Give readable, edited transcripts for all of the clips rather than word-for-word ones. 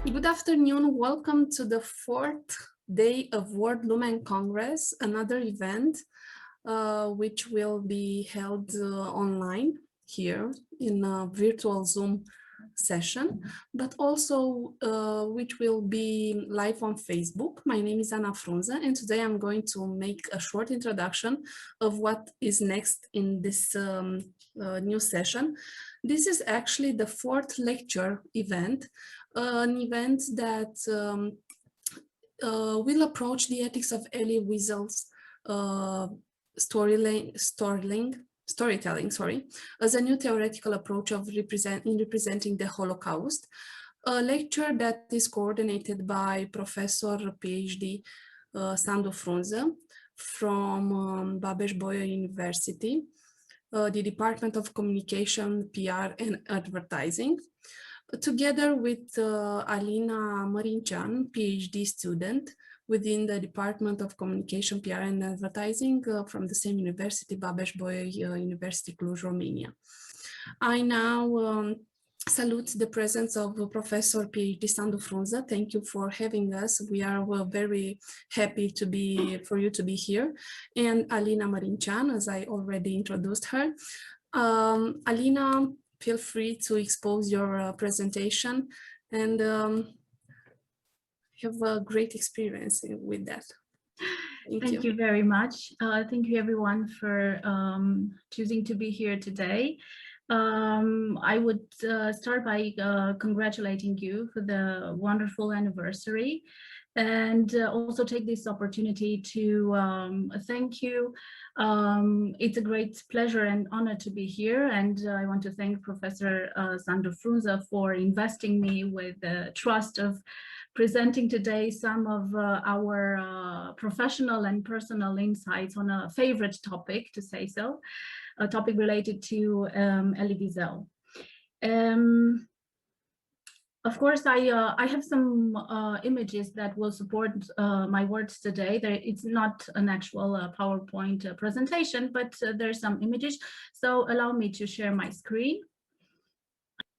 Good afternoon. Welcome to the fourth day of World Lumen Congress, another event which will be held online here in a virtual Zoom session, but also which will be live on Facebook. My name is FRUNZÄ, and today I'm going to make a short introduction of what is next in this new session. This is actually the fourth lecture event, an event that will approach the ethics of Elie Wiesel's storytelling, as a new theoretical approach of representing the Holocaust. A lecture that is coordinated by Professor Ph.D. Sandu from Babes-Bolyai University, the Department of Communication, PR and Advertising, together with Alina Marincean, Ph.D. student within the Department of Communication, PR and Advertising from the same university, Babes-Bolyai University, Cluj, Romania. I now salute the presence of Professor Ph.D. Sandu. Thank you for having us. We are very happy for you to be here. And Alina Marincean, as I already introduced her. Alina, feel free to expose your presentation and have a great experience with that. Thank you very much. Thank you everyone for choosing to be here today. I would start by congratulating you for the wonderful anniversary, and also take this opportunity to thank you. It's a great pleasure and honor to be here, and I want to thank Professor Sandu for investing me with the trust of presenting today some of our professional and personal insights on a favorite topic, to say so, a topic related to Elie Wiesel. Of course, I have some images that will support my words today. It's not an actual PowerPoint presentation, but there's some images. So allow me to share my screen.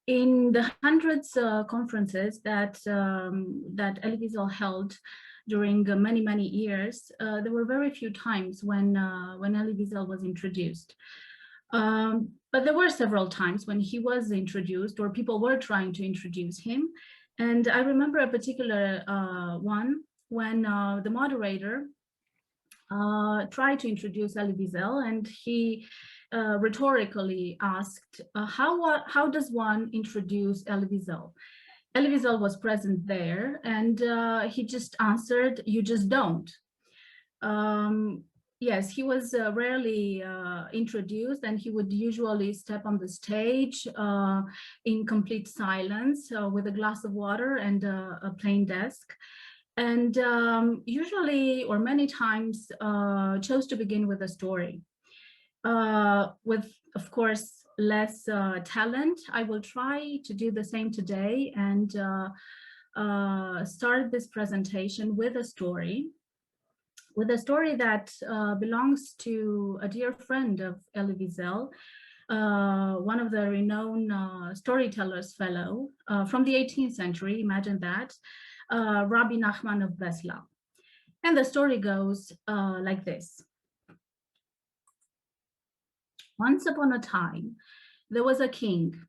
In the hundreds of conferences that Elie Wiesel held during many years, there were very few times when Elie Wiesel was introduced. But there were several times when he was introduced or people were trying to introduce him. And I remember a particular one when the moderator tried to introduce Elie Wiesel, and he rhetorically asked, how does one introduce Elie Wiesel? Elie Wiesel was present there, and he just answered, you just don't. Yes, he was rarely introduced, and he would usually step on the stage in complete silence with a glass of water and a plain desk. And usually, or many times, chose to begin with a story. With, of course, less talent, I will try to do the same today and start this presentation with a story. With a story that belongs to a dear friend of Elie Wiesel, one of the renowned storytellers fellow from the 18th century, imagine that, Rabbi Nachman of Breslau. And the story goes like this. Once upon a time, there was a king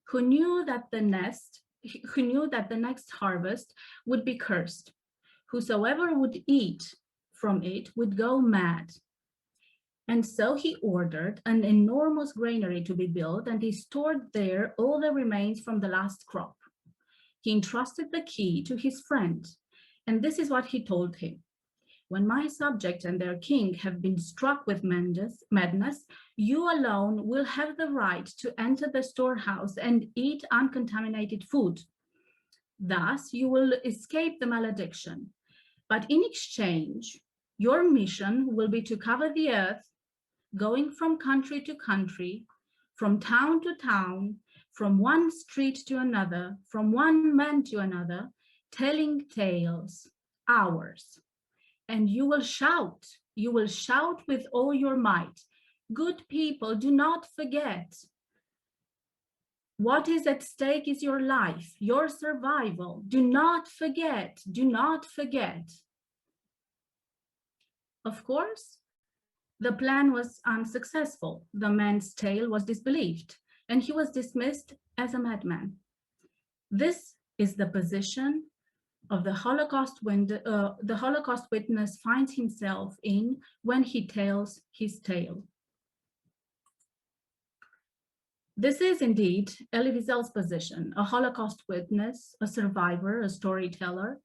who knew that the next harvest would be cursed. Whosoever would eat from it would go mad. And so he ordered an enormous granary to be built, and he stored there all the remains from the last crop. He entrusted the key to his friend, and this is what he told him. When my subjects and their king have been struck with madness, you alone will have the right to enter the storehouse and eat uncontaminated food. Thus, you will escape the malediction. But in exchange, your mission will be to cover the earth, going from country to country, from town to town, from one street to another, from one man to another, telling tales, ours. And you will shout with all your might. Good people, do not forget. What is at stake is your life, your survival. Do not forget, do not forget. Of course, the plan was unsuccessful. The man's tale was disbelieved, and he was dismissed as a madman. This is the position of the Holocaust when the Holocaust witness finds himself in when he tells his tale. This is indeed Elie Wiesel's position, a Holocaust witness, a survivor, a storyteller.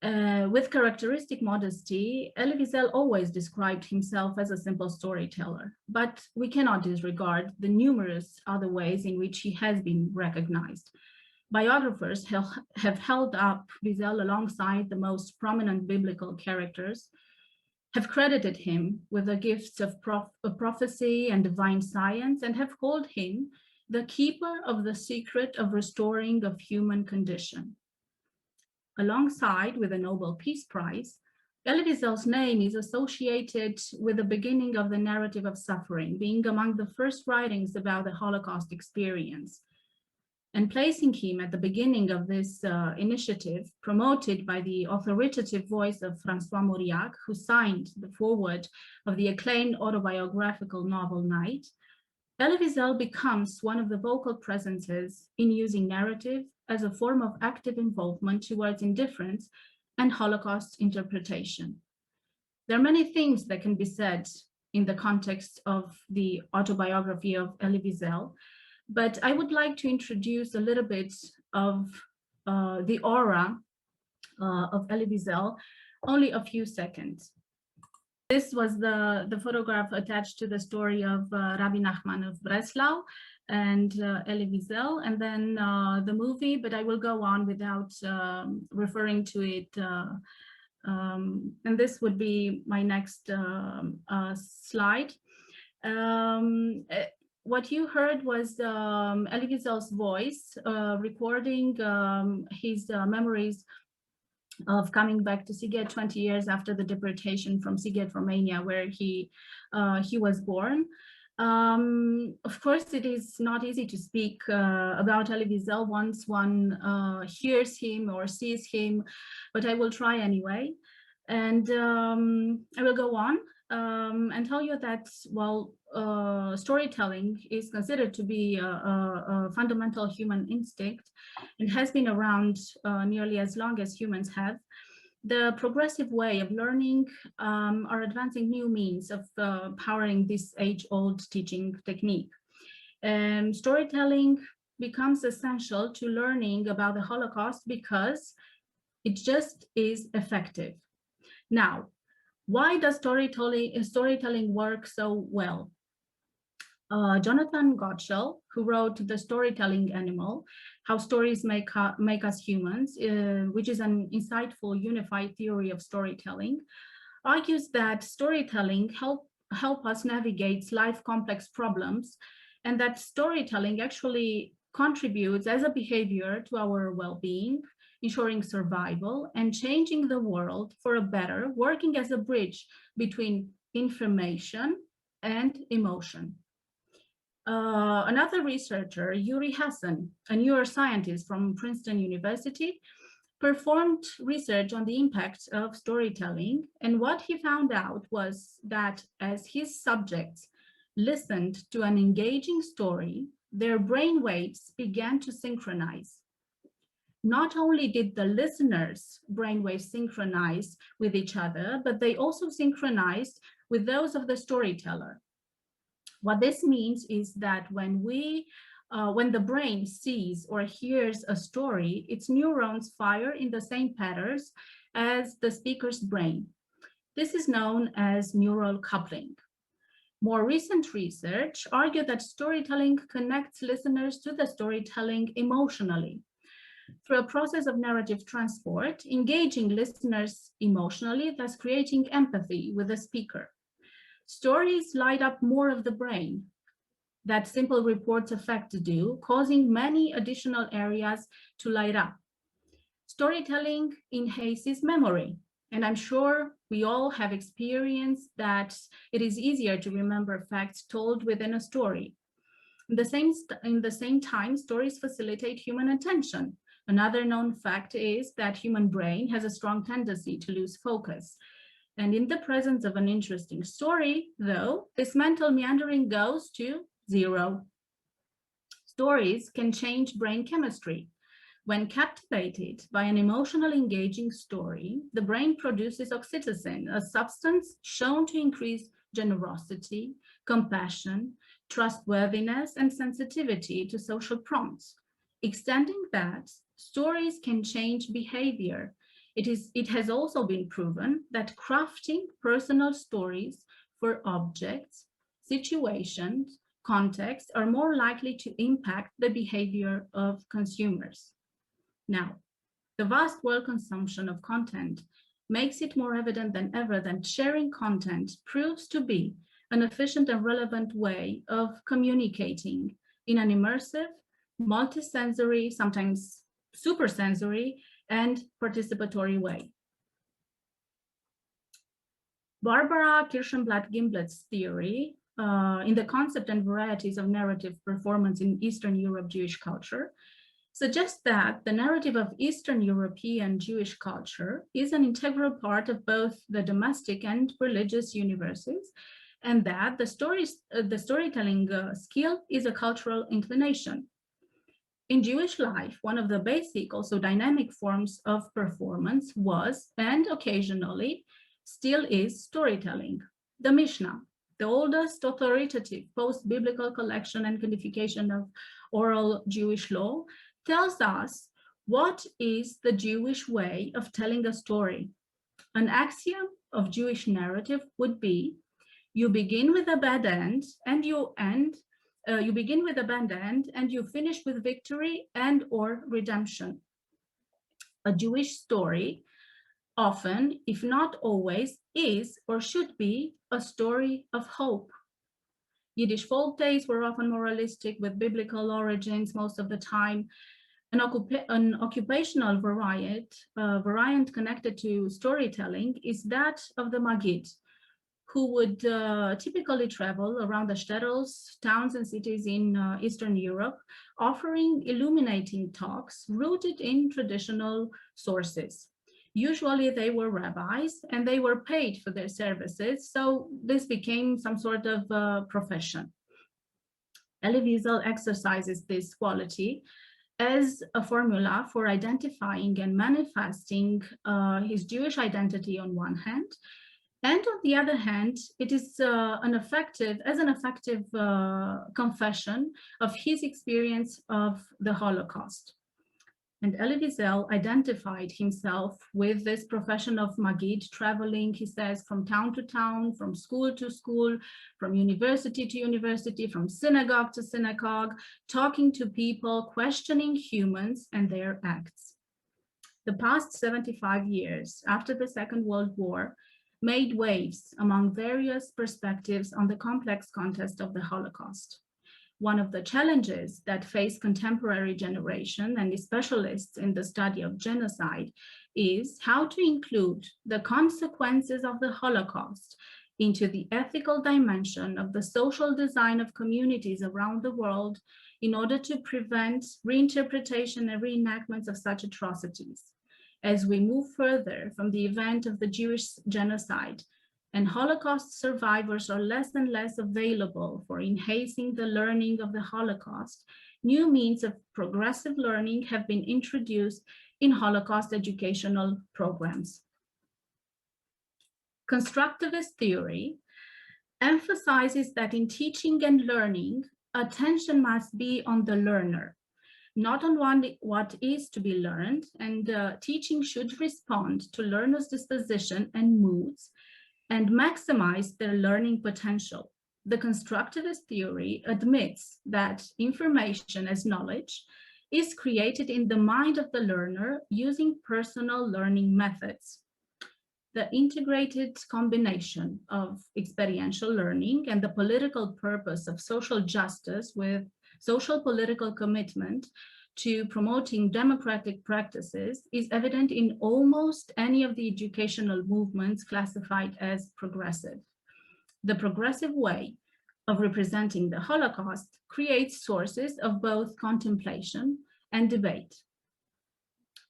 With characteristic modesty, Elie Wiesel always described himself as a simple storyteller, but we cannot disregard the numerous other ways in which he has been recognized. Biographers have held up Wiesel alongside the most prominent biblical characters, have credited him with the gifts of prophecy and divine science, and have called him the keeper of the secret of restoring of human condition. Alongside with the Nobel Peace Prize, Elie Wiesel's name is associated with the beginning of the narrative of suffering, being among the first writings about the Holocaust experience. And placing him at the beginning of this initiative, promoted by the authoritative voice of François Mauriac, who signed the foreword of the acclaimed autobiographical novel Night, Elie Wiesel becomes one of the vocal presences in using narrative as a form of active involvement towards indifference and Holocaust interpretation. There are many things that can be said in the context of the autobiography of Elie Wiesel, but I would like to introduce a little bit of the aura of Elie Wiesel, only a few seconds. This was the photograph attached to the story of Rabbi Nachman of Breslau and Elie Wiesel, and then the movie, but I will go on without referring to it. And this would be my next slide. What you heard was Elie Wiesel's voice recording his memories of coming back to Sighet 20 years after the deportation from Sighet, Romania, where he was born. Of course, it is not easy to speak about Elie Wiesel once one hears him or sees him, but I will try anyway. And I will go on and tell you that, well, storytelling is considered to be a fundamental human instinct and has been around nearly as long as humans have. The progressive way of learning are advancing new means of powering this age-old teaching technique. Storytelling becomes essential to learning about the Holocaust because it just is effective. Now, why does storytelling work so well? Jonathan Gottschall, who wrote The Storytelling Animal, How Stories Make Us Humans, which is an insightful unified theory of storytelling, argues that storytelling help us navigate life complex problems, and that storytelling actually contributes as a behavior to our well-being, ensuring survival and changing the world for a better, working as a bridge between information and emotion. Another researcher, Yuri Hassan, a neuroscientist from Princeton University, performed research on the impact of storytelling, and what he found out was that as his subjects listened to an engaging story, their brain waves began to synchronize. Not only did the listeners' brainwaves synchronize with each other, but they also synchronized with those of the storyteller. What this means is that when the brain sees or hears a story, its neurons fire in the same patterns as the speaker's brain. This is known as neural coupling. More recent research argued that storytelling connects listeners to the storytelling emotionally. Through a process of narrative transport, engaging listeners emotionally, thus creating empathy with the speaker. Stories light up more of the brain that simple reports effect do, causing many additional areas to light up. Storytelling enhances memory, and I'm sure we all have experienced that it is easier to remember facts told within a story. In the same time, stories facilitate human attention. Another known fact is that human brain has a strong tendency to lose focus. And in the presence of an interesting story, though, this mental meandering goes to zero. Stories can change brain chemistry. When captivated by an emotionally engaging story, the brain produces oxytocin, a substance shown to increase generosity, compassion, trustworthiness, and sensitivity to social prompts. Extending that, stories can change behavior. It has also been proven that crafting personal stories for objects, situations, contexts are more likely to impact the behavior of consumers. Now, the vast world consumption of content makes it more evident than ever that sharing content proves to be an efficient and relevant way of communicating in an immersive, multisensory, sometimes supersensory, and participatory way. Barbara Kirschenblatt-Gimblet's theory in the concept and varieties of narrative performance in Eastern Europe Jewish culture suggests that the narrative of Eastern European Jewish culture is an integral part of both the domestic and religious universes, and that the storytelling skill is a cultural inclination. In Jewish life, one of the basic, also dynamic forms of performance was, and occasionally still is, storytelling. The Mishnah, the oldest authoritative post-biblical collection and codification of oral Jewish law, tells us what is the Jewish way of telling a story. An axiom of Jewish narrative would be, you begin with a bad end and you finish with victory and or redemption. A Jewish story often, if not always, is or should be a story of hope. Yiddish folk tales were often moralistic with biblical origins most of the time. An occupational variant connected to storytelling is that of the Maggid, who would typically travel around the shtetls, towns and cities in Eastern Europe, offering illuminating talks rooted in traditional sources. Usually they were rabbis and they were paid for their services, so this became some sort of profession. Elie Wiesel exercises this quality as a formula for identifying and manifesting his Jewish identity on one hand, and on the other hand, it is an effective confession of his experience of the Holocaust. And Elie Wiesel identified himself with this profession of Maggid, traveling, he says, from town to town, from school to school, from university to university, from synagogue to synagogue, talking to people, questioning humans and their acts. The past 75 years after the Second World War made waves among various perspectives on the complex context of the Holocaust. One of the challenges that face contemporary generation and the specialists in the study of genocide is how to include the consequences of the Holocaust into the ethical dimension of the social design of communities around the world in order to prevent reinterpretation and reenactments of such atrocities. As we move further from the event of the Jewish genocide, and Holocaust survivors are less and less available for enhancing the learning of the Holocaust, new means of progressive learning have been introduced in Holocaust educational programs. Constructivist theory emphasizes that in teaching and learning, attention must be on the learner, not on what is to be learned, and teaching should respond to learners' disposition and moods and maximize their learning potential. The constructivist theory admits that information as knowledge is created in the mind of the learner using personal learning methods. The integrated combination of experiential learning and the political purpose of social justice with social political commitment to promoting democratic practices is evident in almost any of the educational movements classified as progressive. The progressive way of representing the Holocaust creates sources of both contemplation and debate.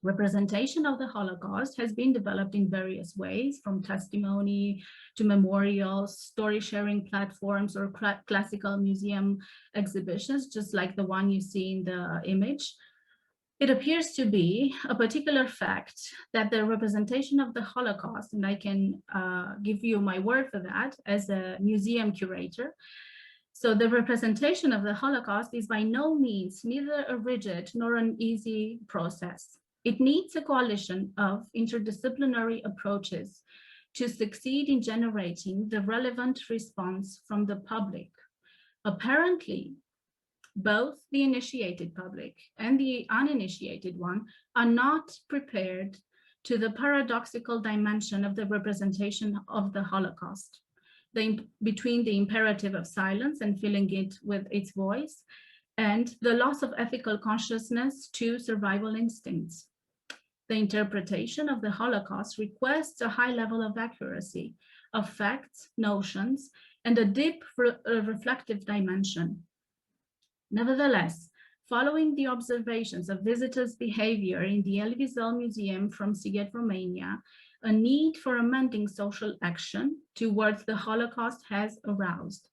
Representation of the Holocaust has been developed in various ways, from testimony to memorials, story-sharing platforms, or classical museum exhibitions, just like the one you see in the image. It appears to be a particular fact that the representation of the Holocaust, and I can give you my word for that as a museum curator, so the representation of the Holocaust is by no means neither a rigid nor an easy process. It needs a coalition of interdisciplinary approaches to succeed in generating the relevant response from the public. Apparently, both the initiated public and the uninitiated one are not prepared to the paradoxical dimension of the representation of the Holocaust, between the imperative of silence and filling it with its voice, and the loss of ethical consciousness to survival instincts. The interpretation of the Holocaust requests a high level of accuracy, of facts, notions, and a deep reflective dimension. Nevertheless, following the observations of visitors' behavior in the Elie Wiesel Museum from Sighet, Romania, a need for amending social action towards the Holocaust has aroused.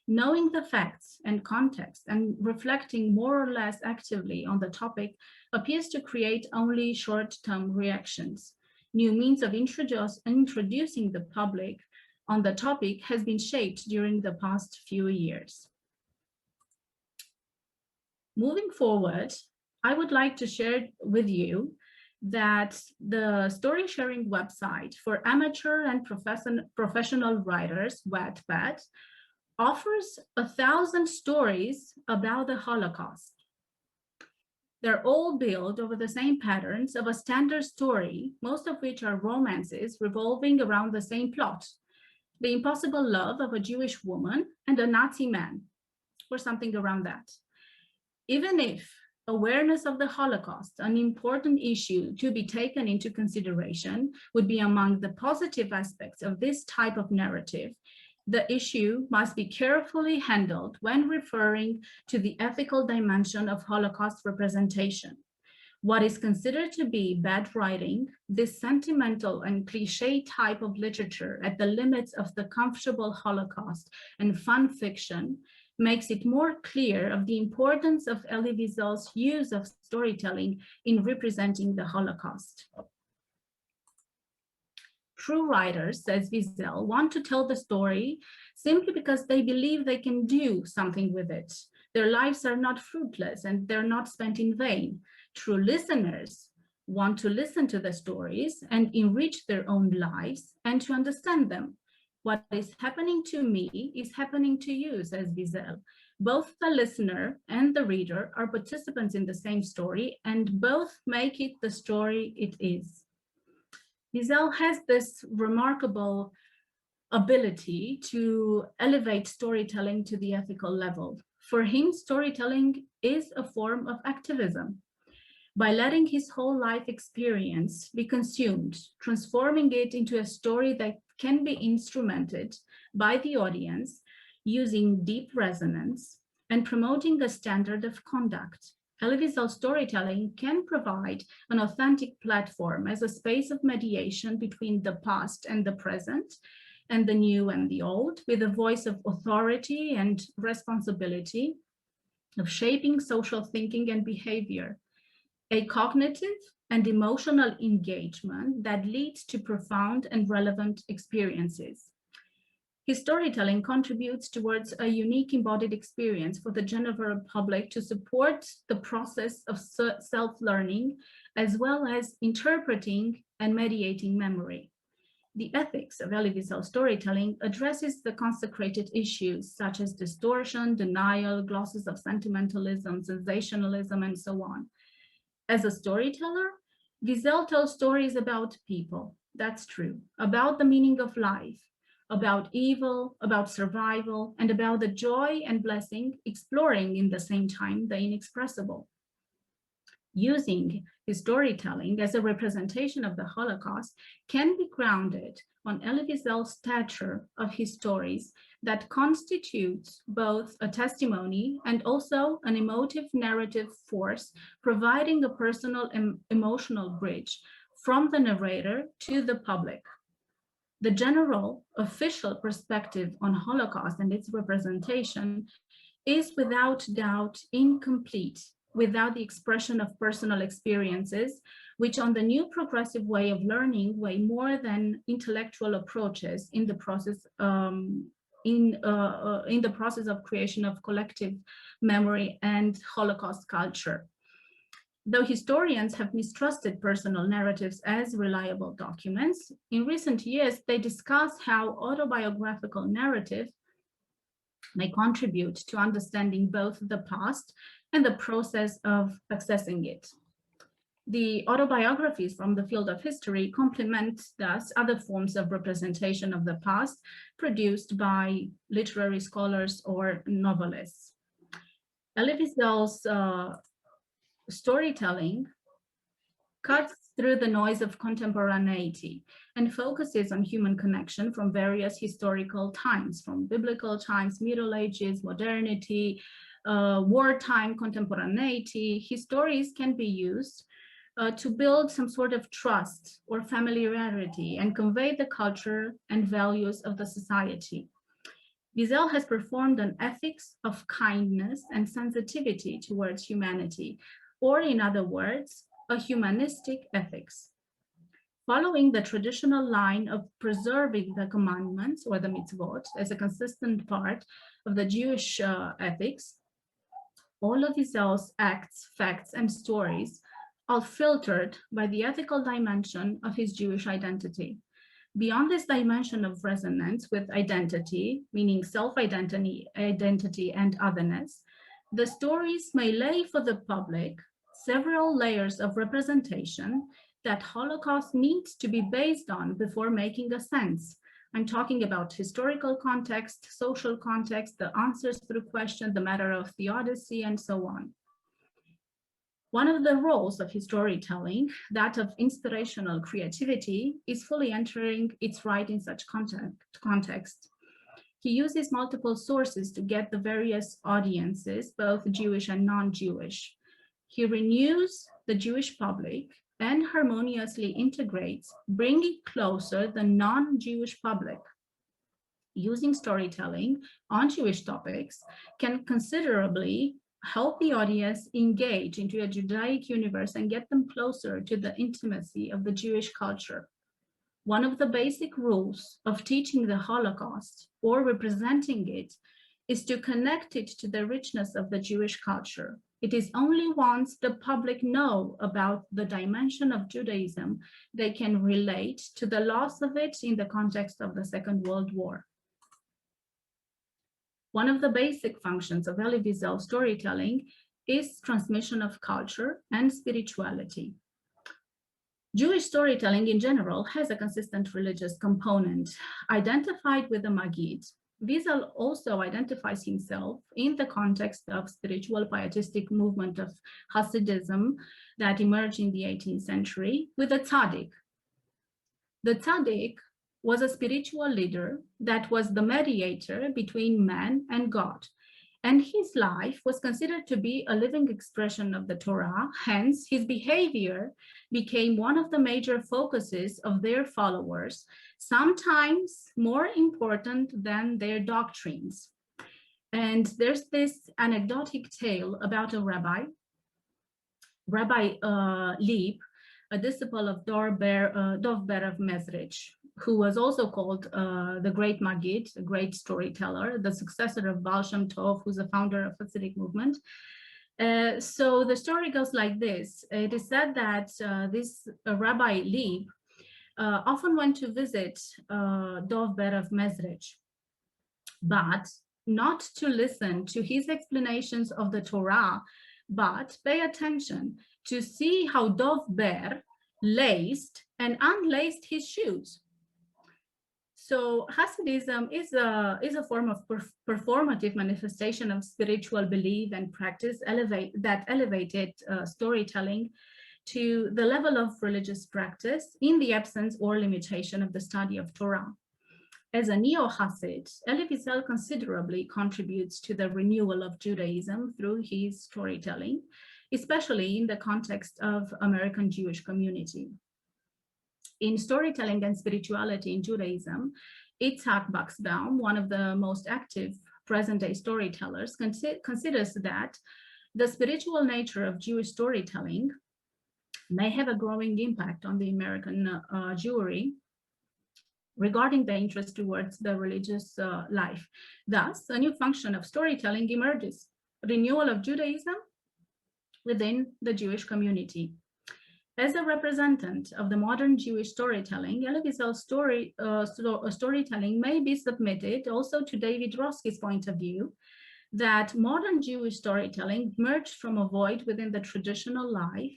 Knowing the facts and context and reflecting more or less actively on the topic appears to create only short-term reactions. New means of introducing the public on the topic has been shaped during the past few years. Moving forward, I would like to share with you that the story sharing website for amateur and professional writers, Wattpad, offers 1,000 stories about the Holocaust. They're all built over the same patterns of a standard story, most of which are romances revolving around the same plot: the impossible love of a Jewish woman and a Nazi man, or something around that. Even if awareness of the Holocaust, an important issue to be taken into consideration, would be among the positive aspects of this type of narrative, the issue must be carefully handled when referring to the ethical dimension of Holocaust representation. What is considered to be bad writing, this sentimental and cliché type of literature at the limits of the comfortable Holocaust and fun fiction, makes it more clear of the importance of Elie Wiesel's use of storytelling in representing the Holocaust. True writers, says Wiesel, want to tell the story simply because they believe they can do something with it. Their lives are not fruitless and they're not spent in vain. True listeners want to listen to the stories and enrich their own lives and to understand them. What is happening to me is happening to you, says Wiesel. Both the listener and the reader are participants in the same story, and both make it the story it is. Wiesel has this remarkable ability to elevate storytelling to the ethical level. For him, storytelling is a form of activism. By letting his whole life experience be consumed, transforming it into a story that can be instrumented by the audience using deep resonance and promoting a standard of conduct. Elie Wiesel storytelling can provide an authentic platform as a space of mediation between the past and the present, and the new and the old, with a voice of authority and responsibility, of shaping social thinking and behavior, a cognitive and emotional engagement that leads to profound and relevant experiences. His storytelling contributes towards a unique embodied experience for the general public to support the process of self-learning, as well as interpreting and mediating memory. The ethics of Elie Wiesel storytelling addresses the consecrated issues such as distortion, denial, glosses of sentimentalism, sensationalism, and so on. As a storyteller, Wiesel tells stories about people, that's true, about the meaning of life, about evil, about survival, and about the joy and blessing, exploring in the same time the inexpressible. Using his storytelling as a representation of the Holocaust can be grounded on Elie Wiesel's stature of his stories that constitutes both a testimony and also an emotive narrative force, providing a personal and emotional bridge from the narrator to the public. The general official perspective on Holocaust and its representation is without doubt incomplete without the expression of personal experiences, which on the new progressive way of learning weigh more than intellectual approaches in the process of creation of collective memory and Holocaust culture. Though historians have mistrusted personal narratives as reliable documents, in recent years they discuss how autobiographical narrative may contribute to understanding both the past and the process of accessing it. The autobiographies from the field of history complement thus other forms of representation of the past produced by literary scholars or novelists. Elie Wiesel's storytelling cuts through the noise of contemporaneity and focuses on human connection from various historical times, from biblical times, Middle Ages, modernity, wartime, contemporaneity. His stories can be used to build some sort of trust or familiarity and convey the culture and values of the society. Wiesel has performed an ethics of kindness and sensitivity towards humanity, or in other words, a humanistic ethics. Following the traditional line of preserving the commandments or the mitzvot as a consistent part of the Jewish ethics, all of Wiesel's acts, facts, and stories are filtered by the ethical dimension of his Jewish identity. Beyond this dimension of resonance with identity, meaning self-identity, identity, and otherness, the stories may lay for the public several layers of representation that Holocaust needs to be based on before making a sense. I'm talking about historical context, social context, the answers to the question, the matter of theodicy, and so on. One of the roles of his storytelling, that of inspirational creativity, is fully entering its right in such context. He uses multiple sources to get the various audiences, both Jewish and non-Jewish. He renews the Jewish public and harmoniously integrates, bringing closer the non-Jewish public. Using storytelling on Jewish topics can considerably help the audience engage into a Judaic universe and get them closer to the intimacy of the Jewish culture. One of the basic rules of teaching the Holocaust or representing it is to connect it to the richness of the Jewish culture. It is only once the public know about the dimension of Judaism, they can relate to the loss of it in the context of the Second World War. One of the basic functions of Elie Wiesel storytelling is transmission of culture and spirituality. Jewish storytelling in general has a consistent religious component. Identified with the Maggid, Wiesel also identifies himself in the context of spiritual pietistic movement of Hasidism that emerged in the 18th century with the Tzaddik. The Tzaddik was a spiritual leader that was the mediator between man and God. And his life was considered to be a living expression of the Torah, hence his behavior became one of the major focuses of their followers, sometimes more important than their doctrines. And there's this anecdotic tale about a rabbi, Rabbi Lieb, a disciple of Dov Ber of Mezrich, who was also called the Great Maggid, a great storyteller, the successor of Baal Shem Tov, who's the founder of the Hasidic movement. So the story goes like this. It is said that this Rabbi Lieb often went to visit Dov Ber of Mezrich, but not to listen to his explanations of the Torah, but pay attention to see how Dov Ber laced and unlaced his shoes. So Hasidism is a form of performative manifestation of spiritual belief and practice that elevated storytelling to the level of religious practice in the absence or limitation of the study of Torah. As a neo-Hasid, Elie Wiesel considerably contributes to the renewal of Judaism through his storytelling, especially in the context of American Jewish community. In storytelling and spirituality in Judaism, Itzhak Buxbaum, one of the most active present-day storytellers, considers that the spiritual nature of Jewish storytelling may have a growing impact on the American Jewry regarding the interest towards the religious life. Thus, a new function of storytelling emerges, renewal of Judaism within the Jewish community. As a representative of the modern Jewish storytelling, Elie Wiesel's storytelling may be submitted also to David Roski's point of view that modern Jewish storytelling merged from a void within the traditional life,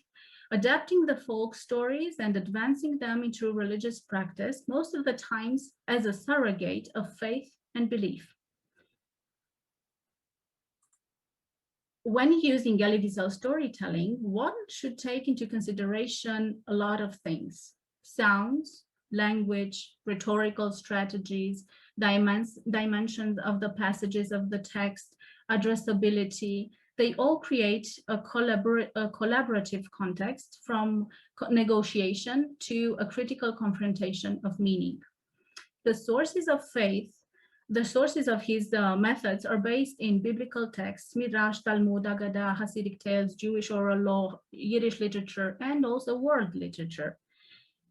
adapting the folk stories and advancing them into religious practice, most of the times as a surrogate of faith and belief. When using Elie Wiesel's storytelling, one should take into consideration a lot of things: sounds, language, rhetorical strategies, dimensions of the passages of the text, addressability. They all create a collaborative context, from negotiation to a critical confrontation of meaning. The sources of faith, the sources of his methods are based in biblical texts, Midrash, Talmud, Agadah, Hasidic tales, Jewish oral law, Yiddish literature, and also world literature.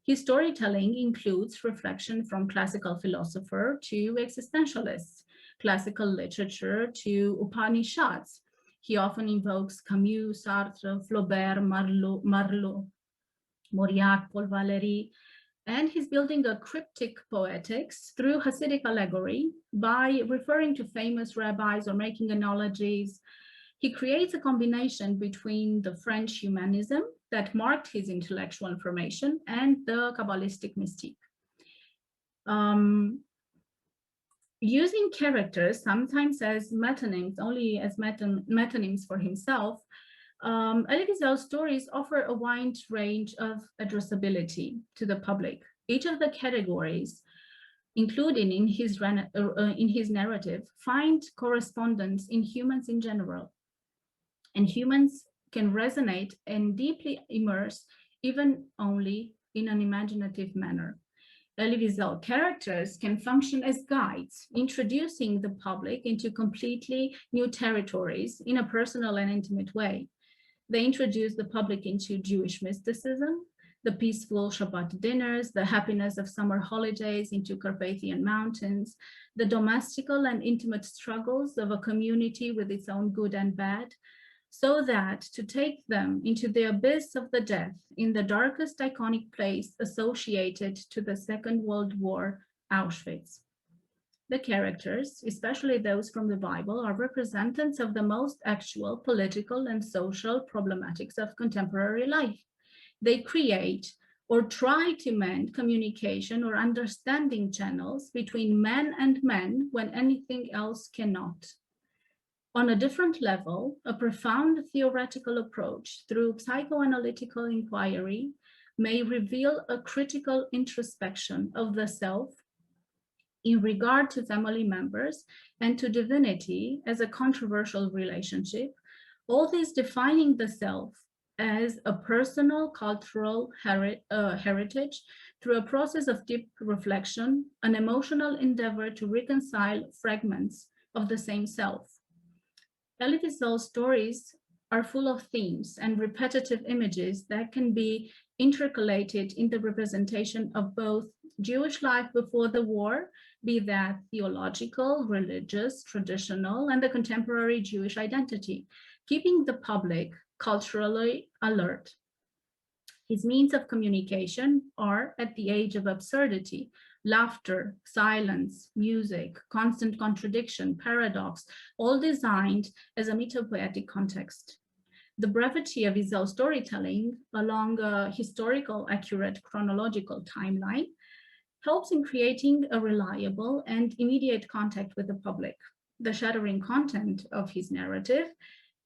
His storytelling includes reflection from classical philosopher to existentialists, classical literature to Upanishads. He often invokes Camus, Sartre, Flaubert, Marlowe, Mauriac, Paul Valéry, and he's building a cryptic poetics through Hasidic allegory by referring to famous rabbis or making analogies. He creates a combination between the French humanism that marked his intellectual formation and the Kabbalistic mystique. Using characters, sometimes as metonyms, only as metonyms for himself, Elie Wiesel's stories offer a wide range of addressability to the public. Each of the categories included in his narrative find correspondence in humans in general. And humans can resonate and deeply immerse even only in an imaginative manner. Elie Wiesel characters can function as guides, introducing the public into completely new territories in a personal and intimate way. They introduce the public into Jewish mysticism, the peaceful Shabbat dinners, the happiness of summer holidays into Carpathian mountains, the domestical and intimate struggles of a community with its own good and bad, so that to take them into the abyss of the death in the darkest iconic place associated to the Second World War, Auschwitz. The characters, especially those from the Bible, are representatives of the most actual political and social problematics of contemporary life. They create or try to mend communication or understanding channels between men and men when anything else cannot. On a different level, a profound theoretical approach through psychoanalytical inquiry may reveal a critical introspection of the self in regard to family members and to divinity as a controversial relationship, all this defining the self as a personal cultural heritage through a process of deep reflection, an emotional endeavor to reconcile fragments of the same self. Elie Wiesel's stories are full of themes and repetitive images that can be intercalated in the representation of both Jewish life before the war, be that theological, religious, traditional, and the contemporary Jewish identity, keeping the public culturally alert. His means of communication are, at the age of absurdity, laughter, silence, music, constant contradiction, paradox, all designed as a mythopoetic context. The brevity of Wiesel's storytelling along a historical, accurate chronological timeline helps in creating a reliable and immediate contact with the public. The shattering content of his narrative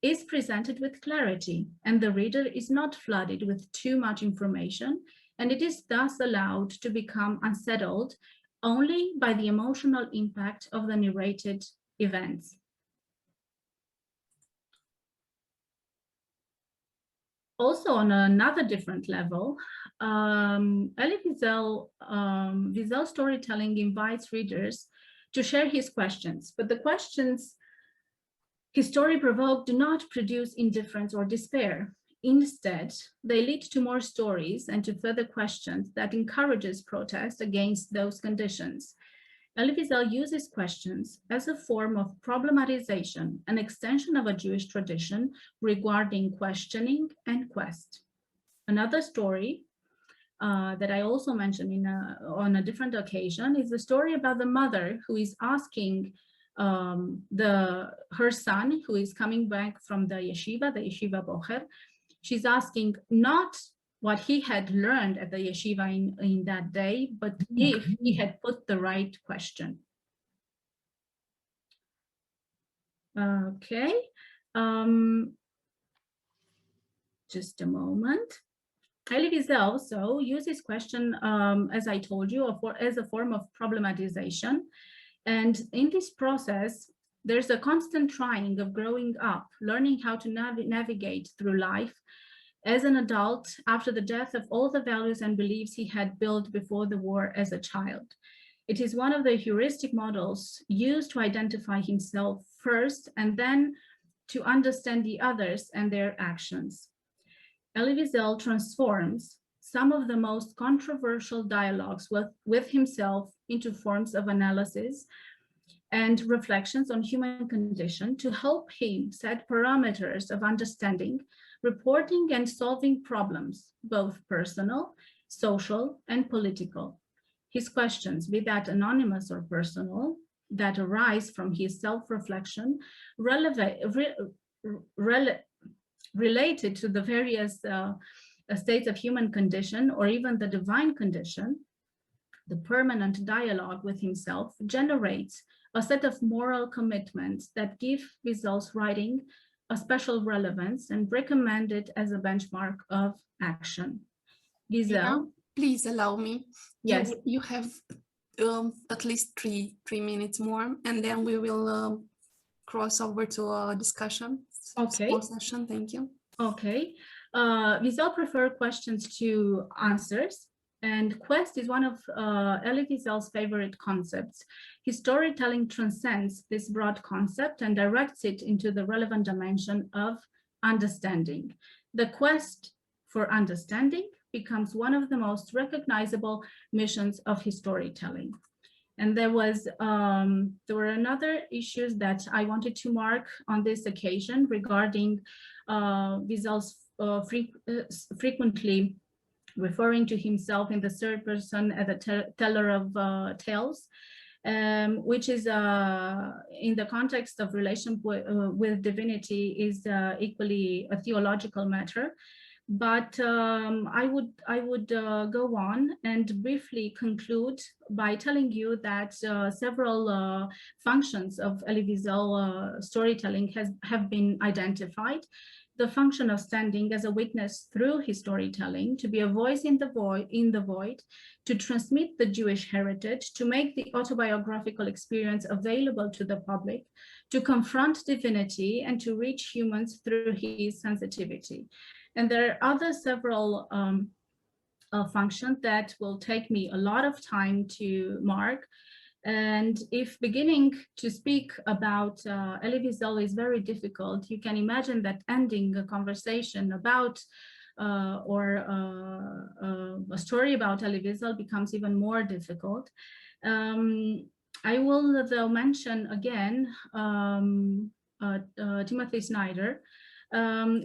is presented with clarity, and the reader is not flooded with too much information, and it is thus allowed to become unsettled only by the emotional impact of the narrated events. Also, on another different level, Elie Wiesel's storytelling invites readers to share his questions, but the questions his story provoked do not produce indifference or despair. Instead, they lead to more stories and to further questions that encourages protest against those conditions. Elie Wiesel uses questions as a form of problematization, an extension of a Jewish tradition regarding questioning and quest. Another story that I also mentioned on a different occasion is the story about the mother who is asking her son, who is coming back from the yeshiva Bocher. She's asking not what he had learned at the yeshiva in that day, but if he had put the right question. Okay, just a moment. Elie Wiesel also uses question, as I told you, as a form of problematization. And in this process, there's a constant trying of growing up, learning how to navigate through life as an adult after the death of all the values and beliefs he had built before the war as a child. It is one of the heuristic models used to identify himself first and then to understand the others and their actions. Elie Wiesel transforms some of the most controversial dialogues with himself into forms of analysis and reflections on human condition to help him set parameters of understanding, reporting and solving problems, both personal, social, and political. His questions, be that anonymous or personal, that arise from his self-reflection, related to the various states of human condition or even the divine condition, the permanent dialogue with himself generates a set of moral commitments that give Wiesel's writing a special relevance and recommend it as a benchmark of action. Wiesel, yeah, please allow me. Yes. You have at least three minutes more, and then we will cross over to a discussion. Okay. Small session. Thank you. Okay. Wiesel preferred questions to answers, and quest is one of Elie Wiesel's favorite concepts. His storytelling transcends this broad concept and directs it into the relevant dimension of understanding. The quest for understanding becomes one of the most recognizable missions of his storytelling. And there were another issues that I wanted to mark on this occasion regarding Wiesel's frequently referring to himself in the third person as a teller of tales, which is in the context of relation with divinity is equally a theological matter. But I would go on and briefly conclude by telling you that several functions of Elie Wiesel storytelling have been identified. The function of standing as a witness through his storytelling, to be a voice in the void, to transmit the Jewish heritage, to make the autobiographical experience available to the public, to confront divinity, and to reach humans through his sensitivity. And there are other several functions that will take me a lot of time to mark. And if beginning to speak about Elie Wiesel is very difficult, you can imagine that ending a conversation about a story about Elie Wiesel becomes even more difficult. I will though mention again Timothy Snyder.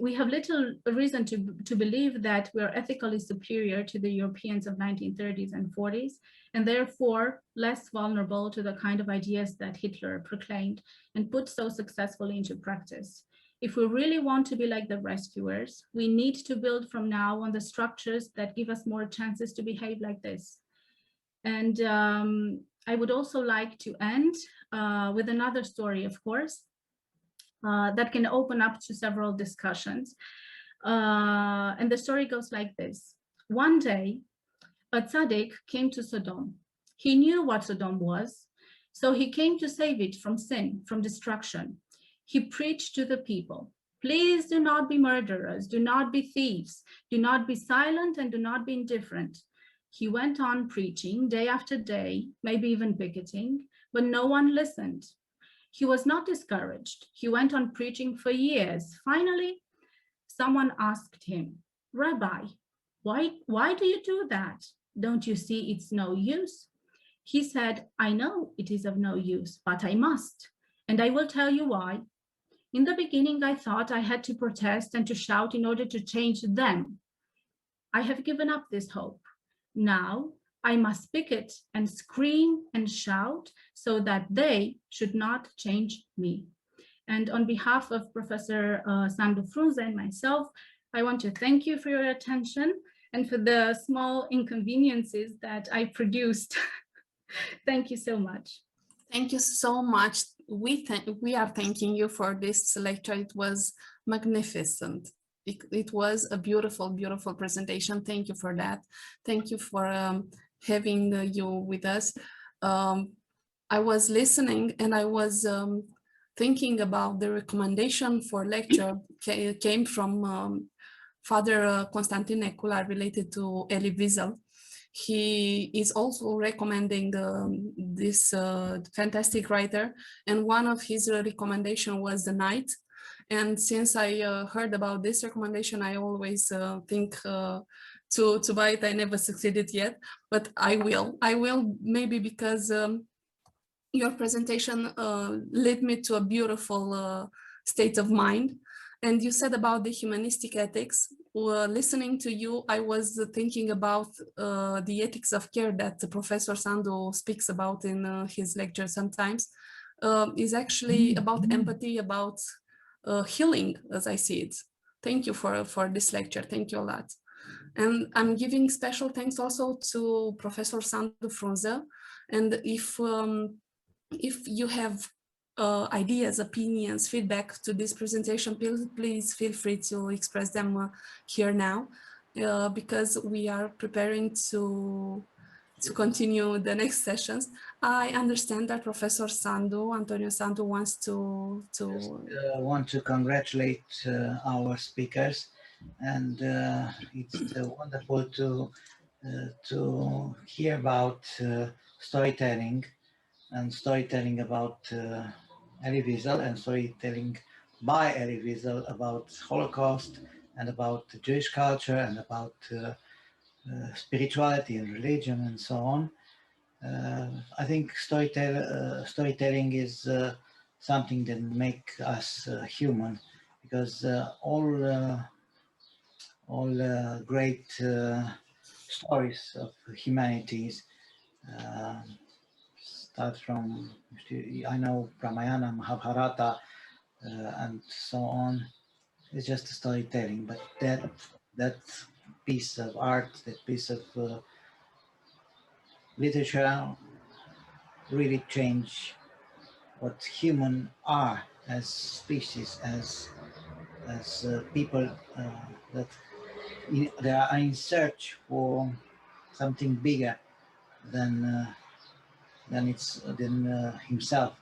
We have little reason to believe that we are ethically superior to the Europeans of 1930s and 40s, and therefore less vulnerable to the kind of ideas that Hitler proclaimed and put so successfully into practice. If we really want to be like the rescuers, we need to build from now on the structures that give us more chances to behave like this. And I would also like to end with another story, of course, that can open up to several discussions. And the story goes like this. One day, a tzaddik came to Sodom. He knew what Sodom was, so he came to save it from sin, from destruction. He preached to the people, please do not be murderers, do not be thieves, do not be silent, and do not be indifferent. He went on preaching day after day, maybe even picketing, but no one listened. He was not discouraged. He went on preaching for years. Finally, someone asked him, Rabbi, why do you do that? Don't you see it's no use? He said, I know it is of no use, but I must, and I will tell you why. In the beginning, I thought I had to protest and to shout in order to change them. I have given up this hope. Now I must picket and scream and shout so that they should not change me. And on behalf of Professor Sandu FRUNZÄ and myself, I want to thank you for your attention and for the small inconveniences that I produced. Thank you so much. Thank you so much. We are thanking you for this lecture. It was magnificent. It was a beautiful, beautiful presentation. Thank you for that. Thank you for having you with us. I was listening and I was thinking about the recommendation for lecture came from Father Constantin Necula related to Elie Wiesel. He is also recommending this fantastic writer, and one of his recommendation was the night. And since I heard about this recommendation, I always think to buy it. I never succeeded yet, but I will maybe because your presentation led me to a beautiful state of mind. And you said about the humanistic ethics. Listening to you, I was thinking about the ethics of care that Professor Sandu speaks about in his lecture sometimes, is actually about empathy, about healing, as I see it. Thank you for this lecture. Thank you a lot. And I'm giving special thanks also to Professor Sandu FRUNZÄ. And if you have ideas, opinions, feedback to this presentation, please feel free to express them here now, because we are preparing to continue the next sessions. I understand that Professor Sandu, Antonio Sandu, wants to want to congratulate our speakers, and it's wonderful to hear about storytelling, and storytelling about Elie Wiesel, and storytelling by Elie Wiesel about Holocaust and about Jewish culture and about spirituality and religion and so on. I think storytelling is something that makes us human, because all great stories of humanities start from, I know, Ramayana, Mahabharata, and so on. It's just storytelling, but that piece of art, that piece of literature really change what human are as species, as people that they are in search for something bigger than himself.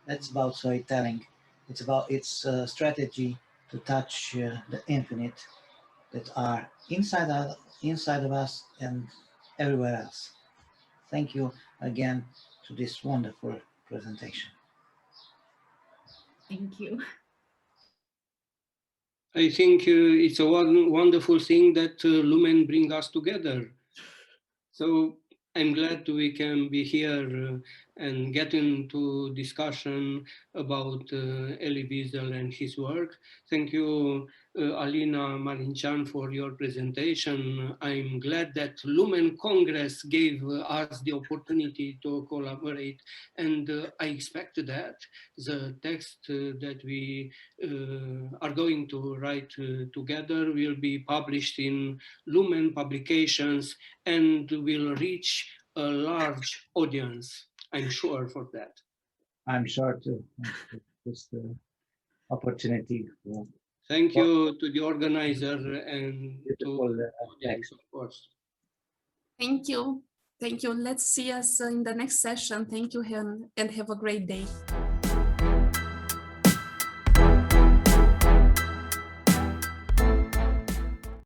That's about storytelling. It's about its strategy to touch the infinite that are inside of us and everywhere else. Thank you again to this wonderful presentation. Thank you. I think it's a wonderful thing that Lumen bring us together. So I'm glad we can be here and get into discussion about Elie Wiesel and his work. Thank you, Alina, Marincean, for your presentation. I'm glad that Lumen Congress gave us the opportunity to collaborate, and I expect that the text that we are going to write together will be published in Lumen publications and will reach a large audience. I'm sure for that. I'm sure too. It's the opportunity for Thank you to the organizer and to beautiful the audience, of course. Thank you. Thank you. Let's see us in the next session. Thank you, and have a great day.